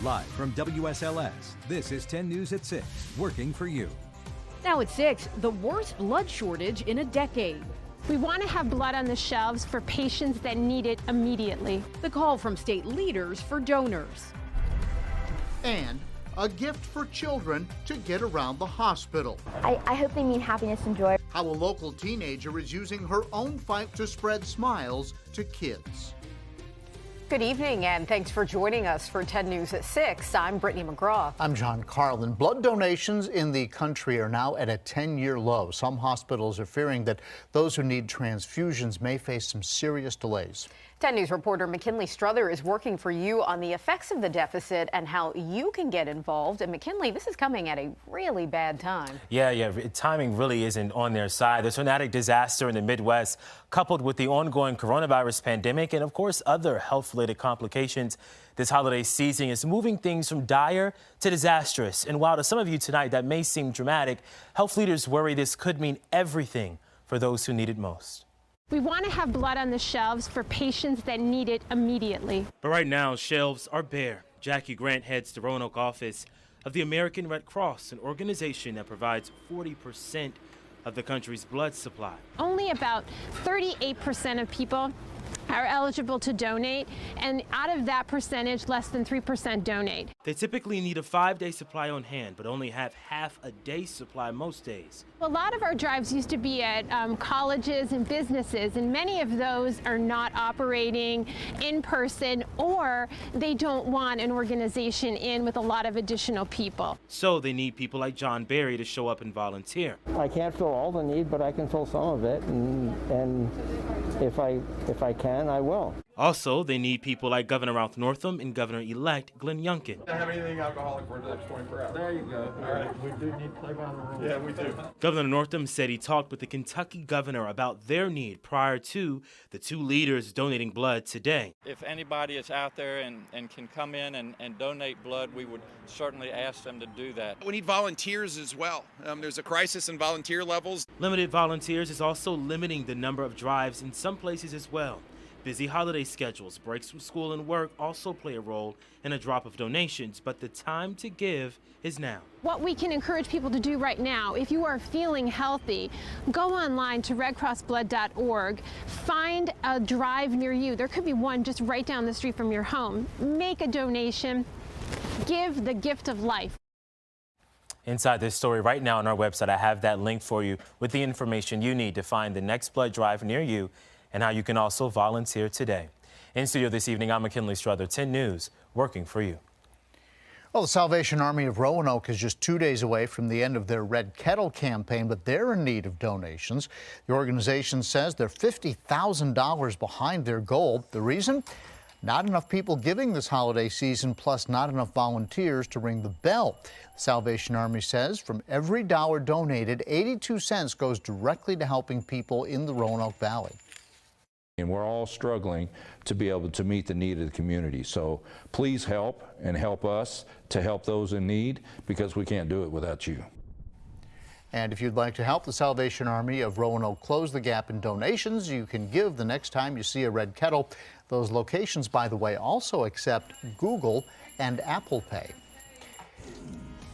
Live from WSLS, this is 10 News at 6, working for you. Now at 6, the worst blood shortage in a decade. We want to have blood on the shelves for patients that need it immediately. The call from state leaders for donors. And a gift for children to get around the hospital. I hope they mean happiness and joy. How a local teenager is using her own fight to spread smiles to kids. Good evening, and thanks for joining us for 10 News at 6. I'm Brittany McGraw. I'm John Carlin. Blood donations in the country are now at a 10-year low. Some hospitals are fearing that those who need transfusions may face some serious delays. 10 News reporter McKinley Strother is working for you on the effects of the deficit and how you can get involved. And McKinley, this is coming at a really bad time. Yeah, timing really isn't on their side. The tornadic disaster in the Midwest, coupled with the ongoing coronavirus pandemic and, of course, other health-related complications this holiday season is moving things from dire to disastrous. And while to some of you tonight that may seem dramatic, health leaders worry this could mean everything for those who need it most. We want to have blood on the shelves for patients that need it immediately. But right now, shelves are bare. Jackie Grant heads the Roanoke office of the American Red Cross, an organization that provides 40% of the country's blood supply. Only about 38% of people are eligible to donate, and out of that percentage, less than 3% donate. They typically need a 5-day supply on hand, but only have half a day's supply most days. A lot of our drives used to be at colleges and businesses, and many of those are not operating in person, or they don't want an organization in with a lot of additional people. So they need people like John Barry to show up and volunteer. I can't fill all the need, but I can fill some of it, and if I can, I will. Also, they need people like Governor Ralph Northam and Governor-elect Glenn Youngkin. Don't have anything alcoholic for the next 24 hours. There you go. All right. We do need to play by the rules. Yeah, we do. Governor Northam said he talked with the Kentucky governor about their need prior to the two leaders donating blood today. If anybody is out there and can come in and donate blood, we would certainly ask them to do that. We need volunteers as well. There's a crisis in volunteer levels. Limited volunteers is also limiting the number of drives in some places as well. Busy holiday schedules, breaks from school and work also play a role in a drop of donations, but the time to give is now. What we can encourage people to do right now, if you are feeling healthy, go online to redcrossblood.org, find a drive near you. There could be one just right down the street from your home. Make a donation, give the gift of life. Inside this story right now on our website, I have that link for you with the information you need to find the next blood drive near you and how you can also volunteer today. In studio this evening, I'm McKinley Strother, 10 News, working for you. Well, the Salvation Army of Roanoke is just 2 days away from the end of their Red Kettle campaign, but they're in need of donations. The organization says they're $50,000 behind their goal. The reason? Not enough people giving this holiday season, plus not enough volunteers to ring the bell. The Salvation Army says from every dollar donated, 82 cents goes directly to helping people in the Roanoke Valley. And we're all struggling to be able to meet the need of the community. So please help and help us to help those in need, because we can't do it without you. And if you'd like to help the Salvation Army of Roanoke close the gap in donations, you can give the next time you see a red kettle. Those locations, by the way, also accept Google and Apple Pay.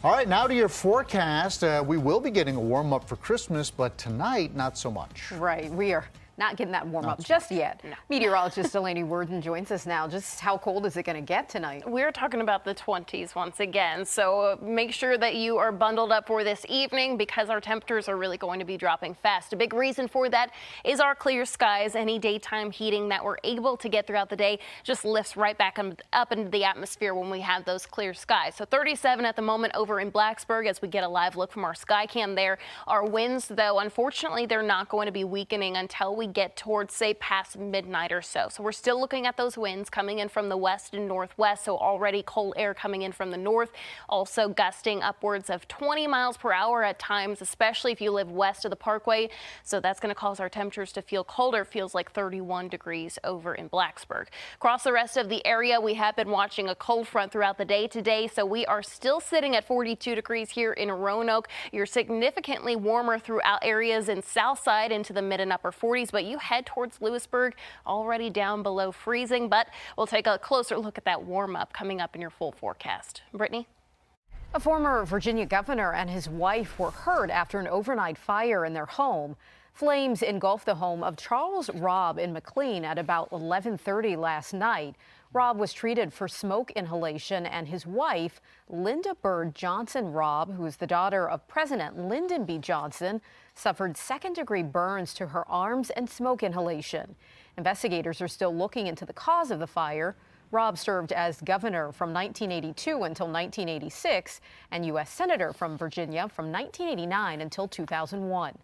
All right, now to your forecast. We will be getting a warm up for Christmas, but tonight, not so much. Right, we are not getting that warm up just yet. No. Meteorologist Delaney Worden joins us now. Just how cold is it going to get tonight? We're talking about the 20s once again, so make sure that you are bundled up for this evening because our temperatures are really going to be dropping fast. A big reason for that is our clear skies. Any daytime heating that we're able to get throughout the day just lifts right back up into the atmosphere when we have those clear skies. So 37 at the moment over in Blacksburg as we get a live look from our sky cam there. Our winds, though, unfortunately, they're not going to be weakening until we get towards, say, past midnight or so. So we're still looking at those winds coming in from the west and northwest. So already cold air coming in from the north, also gusting upwards of 20 miles per hour at times, especially if you live west of the Parkway. So that's going to cause our temperatures to feel colder. Feels like 31 degrees over in Blacksburg. Across the rest of the area, we have been watching a cold front throughout the day today. So we are still sitting at 42 degrees here in Roanoke. You're significantly warmer throughout areas in Southside into the mid and upper 40s. but you head towards Lewisburg, already down below freezing. But we'll take a closer look at that warm up coming up in your full forecast. Brittany? A former Virginia governor and his wife were hurt after an overnight fire in their home. Flames engulfed the home of Charles Robb in McLean at about 11:30 last night. Robb was treated for smoke inhalation, and his wife, Linda Bird Johnson Robb, who is the daughter of President Lyndon B. Johnson, suffered second-degree burns to her arms and smoke inhalation. Investigators are still looking into the cause of the fire. Robb served as governor from 1982 until 1986 and U.S. Senator from Virginia from 1989 until 2001.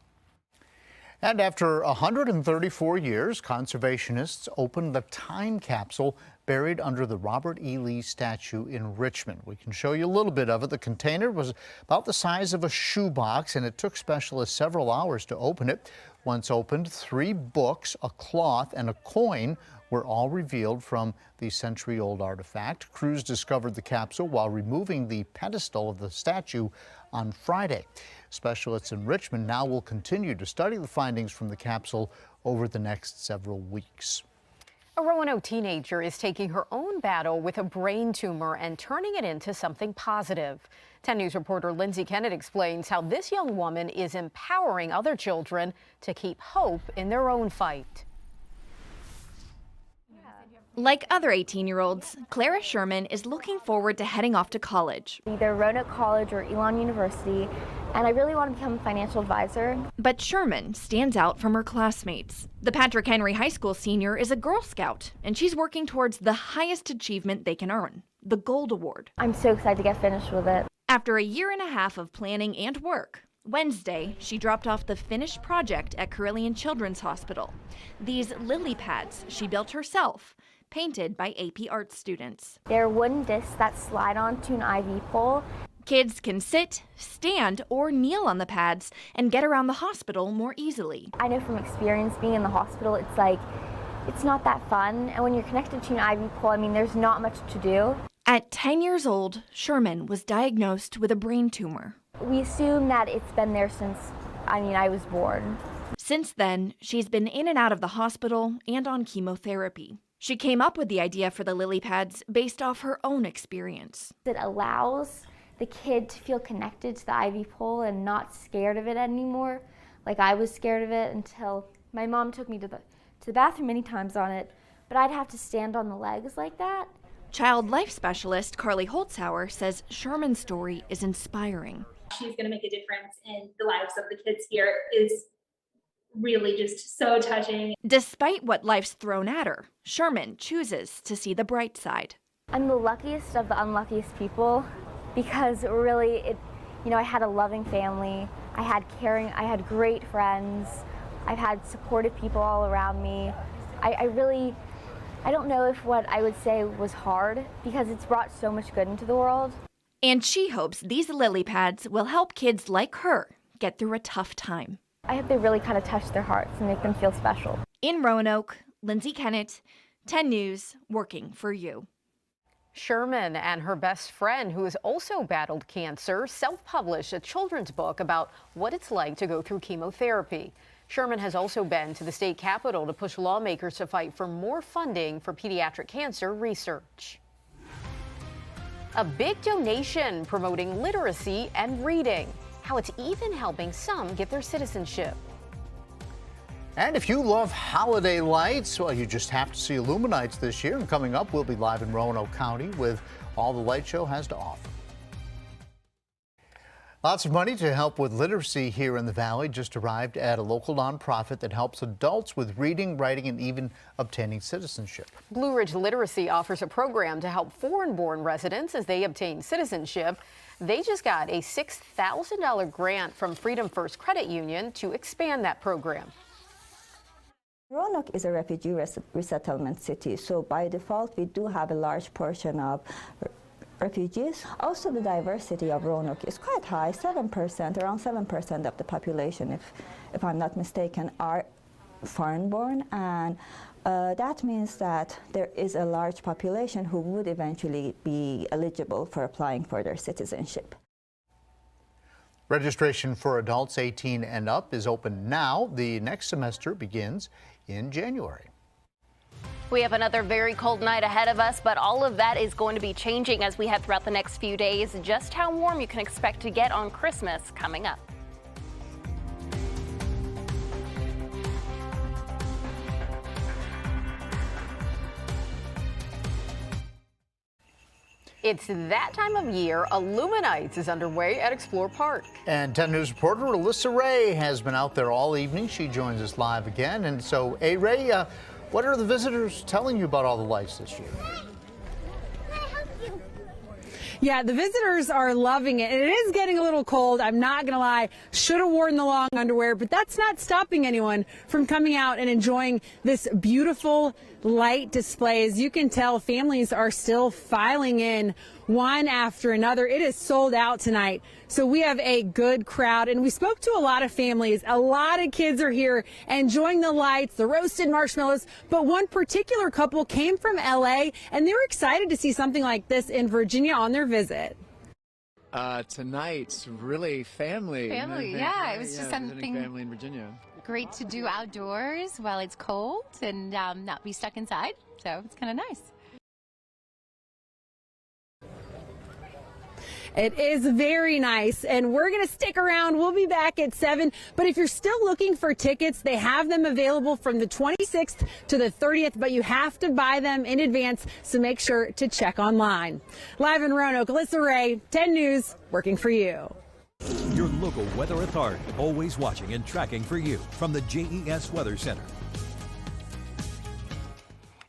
And after 134 years, conservationists opened the time capsule buried under the Robert E. Lee statue in Richmond. We can show you a little bit of it. The container was about the size of a shoebox, and it took specialists several hours to open it. Once opened, 3 books, a cloth, and a coin were all revealed from the century-old artifact. Crews discovered the capsule while removing the pedestal of the statue on Friday. Specialists in Richmond now will continue to study the findings from the capsule over the next several weeks. A Roanoke teenager is taking her own battle with a brain tumor and turning it into something positive. 10 News reporter Lindsay Kennett explains how this young woman is empowering other children to keep hope in their own fight. Like other 18-year-olds, Clara Sherman is looking forward to heading off to college. Either Roanoke College or Elon University, and I really want to become a financial advisor. But Sherman stands out from her classmates. The Patrick Henry High School senior is a Girl Scout, and she's working towards the highest achievement they can earn, the Gold Award. I'm so excited to get finished with it. After a year and a half of planning and work, Wednesday, she dropped off the finished project at Carilion Children's Hospital. These lily pads she built herself, painted by AP Art students. They're wooden discs that slide onto an IV pole. Kids can sit, stand, or kneel on the pads and get around the hospital more easily. I know from experience being in the hospital, it's not that fun. And when you're connected to an IV pole, I mean, there's not much to do. At 10 years old, Sherman was diagnosed with a brain tumor. We assume that it's been there since, I was born. Since then, she's been in and out of the hospital and on chemotherapy. She came up with the idea for the lily pads based off her own experience. It allows the kid to feel connected to the IV pole and not scared of it anymore. Like I was scared of it until my mom took me to the bathroom many times on it, but I'd have to stand on the legs like that. Child life specialist Carly Holtzhauer says Sherman's story is inspiring. She's going to make a difference in the lives of the kids here is really just so touching. Despite what life's thrown at her, Sherman chooses to see the bright side. I'm the luckiest of the unluckiest people because really, I had a loving family. I had great friends. I've had supportive people all around me. I don't know if what I would say was hard because it's brought so much good into the world. And she hopes these lily pads will help kids like her get through a tough time. I hope they really kind of touch their hearts and make them feel special. In Roanoke, Lindsay Kennett, 10 News, working for you. Sherman and her best friend, who has also battled cancer, self-published a children's book about what it's like to go through chemotherapy. Sherman has also been to the state capitol to push lawmakers to fight for more funding for pediatric cancer research. A big donation promoting literacy and reading. How it's even helping some get their citizenship. And if you love holiday lights, well, you just have to see Illuminites this year. And coming up, we'll be live in Roanoke County with all the light show has to offer. Lots of money to help with literacy here in the Valley just arrived at a local nonprofit that helps adults with reading, writing, and even obtaining citizenship. Blue Ridge Literacy offers a program to help foreign-born residents as they obtain citizenship. They just got a $6,000 grant from Freedom First Credit Union to expand that program. Roanoke is a refugee resettlement city, so by default we do have a large portion of refugees. Also, the diversity of Roanoke is quite high, 7%, around 7% of the population, if I'm not mistaken, are foreign-born, and that means that there is a large population who would eventually be eligible for applying for their citizenship. Registration for adults 18 and up is open now. The next semester begins in January. We have another very cold night ahead of us, but all of that is going to be changing as we head throughout the next few days. Just how warm you can expect to get on Christmas coming up. It's that time of year. Illuminites is underway at Explore Park. And 10 News reporter Alyssa Ray has been out there all evening. She joins us live again. And so, Ray, what are the visitors telling you about all the lights this year? Yeah, the visitors are loving it. And it is getting a little cold. I'm not going to lie. Should have worn the long underwear, but that's not stopping anyone from coming out and enjoying this beautiful light display. As you can tell, families are still filing in one after another. It is sold out tonight. So we have a good crowd, and we spoke to a lot of families. A lot of kids are here enjoying the lights, the roasted marshmallows. But one particular couple came from LA, and they were excited to see something like this in Virginia on their visit. Tonight's really family. Yeah, it was just something family in Virginia. Great to do outdoors while it's cold and not be stuck inside. So it's kind of nice. It is very nice, and we're going to stick around. We'll be back at 7. But if you're still looking for tickets, they have them available from the 26th to the 30th, but you have to buy them in advance, so make sure to check online. Live in Roanoke, Alyssa Ray, 10 News, working for you. Your local weather authority, always watching and tracking for you from the JES Weather Center.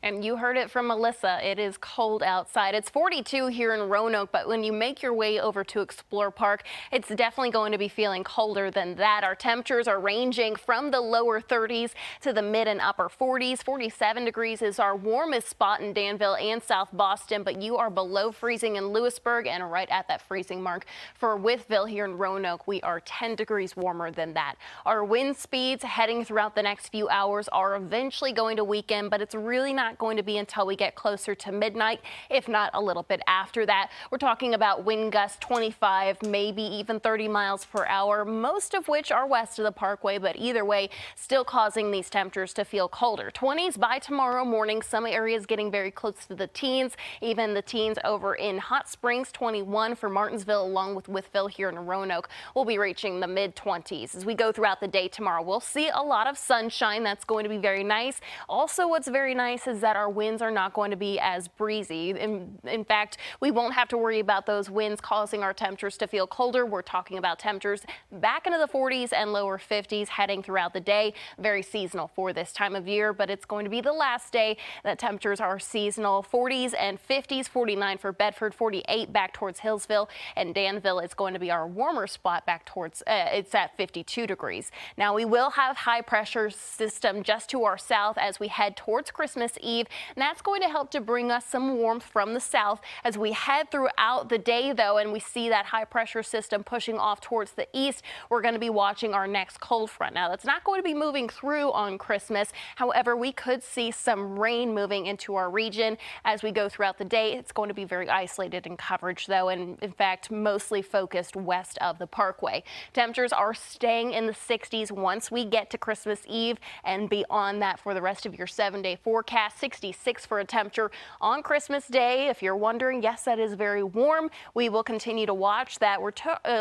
And you heard it from Melissa. It is cold outside. It's 42 here in Roanoke, but when you make your way over to Explore Park, it's definitely going to be feeling colder than that. Our temperatures are ranging from the lower 30s to the mid and upper 40s. 47 degrees is our warmest spot in Danville and South Boston, but you are below freezing in Lewisburg and right at that freezing mark for Wytheville here in Roanoke. We are 10 degrees warmer than that. Our wind speeds heading throughout the next few hours are eventually going to weaken, but it's really not going to be until we get closer to midnight, if not a little bit after that. We're talking about wind gusts 25, maybe even 30 miles per hour, most of which are west of the Parkway, but either way, still causing these temperatures to feel colder. 20s by tomorrow morning, some areas getting very close to the teens, even the teens over in Hot Springs. 21 for Martinsville, along with Wytheville here in Roanoke. We'll be reaching the mid-20s. As we go throughout the day tomorrow, we'll see a lot of sunshine. That's going to be very nice. Also, what's very nice is that our winds are not going to be as breezy. In fact, we won't have to worry about those winds causing our temperatures to feel colder. We're talking about temperatures back into the 40s and lower 50s heading throughout the day. Very seasonal for this time of year, but it's going to be the last day that temperatures are seasonal. 40s and 50s, 49 for Bedford, 48 back towards Hillsville, and Danville is going to be our warmer spot back towards, it's at 52 degrees. Now we will have high pressure system just to our south as we head towards Christmas Eve. And that's going to help to bring us some warmth from the south as we head throughout the day, though, and we see that high pressure system pushing off towards the east. We're going to be watching our next cold front. Now, that's not going to be moving through on Christmas. However, we could see some rain moving into our region as we go throughout the day. It's going to be very isolated in coverage, though, and in fact, mostly focused west of the Parkway. Temperatures are staying in the 60s once we get to Christmas Eve and beyond that for the rest of your 7-day forecast. 66 for a temperature on Christmas Day. If you're wondering, yes, that is very warm. We will continue to watch that. We're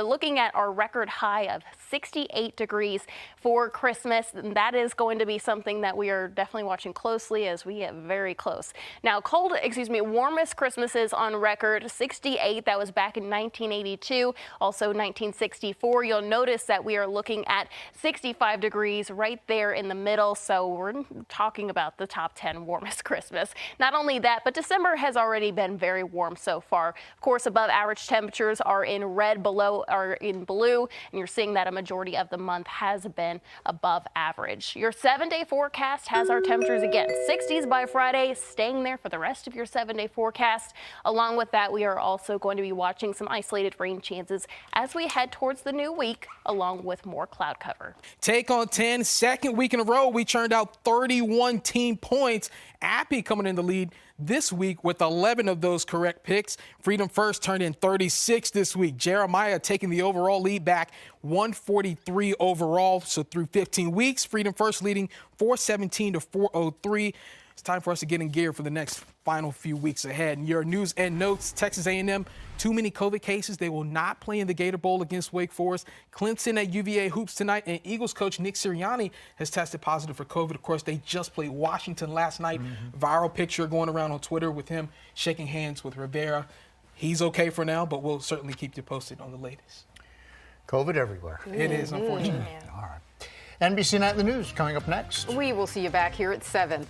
looking at our record high of 68 degrees for Christmas. And that is going to be something that we are definitely watching closely as we get very close. Now, warmest Christmases on record, 68. That was back in 1982. Also 1964. You'll notice that we are looking at 65 degrees right there in the middle. So we're talking about the top 10 warmest Christmas. Not only that, but December has already been very warm so far. Of course, above average temperatures are in red, below are in blue, and you're seeing that a majority of the month has been above average. Your 7-day forecast has our temperatures again, 60s by Friday, staying there for the rest of your 7-day forecast. Along with that, we are also going to be watching some isolated rain chances as we head towards the new week, along with more cloud cover. Take on 10, second week in a row, we churned out 31 team points Appy coming in the lead this week with 11 of those correct picks. Freedom First turned in 36 this week. Jeremiah taking the overall lead back, 143 overall. So through 15 weeks, Freedom First leading 417 to 403. It's time for us to get in gear for the next final few weeks ahead. In your news and notes, Texas A&M, too many COVID cases. They will not play in the Gator Bowl against Wake Forest. Clemson at UVA hoops tonight, and Eagles coach Nick Sirianni has tested positive for COVID. Of course, they just played Washington last night. Viral picture going around on Twitter with him shaking hands with Rivera. He's okay for now, but we'll certainly keep you posted on the latest. COVID everywhere. It is, unfortunately. All right. NBC Nightly News coming up next. We will see you back here at 7.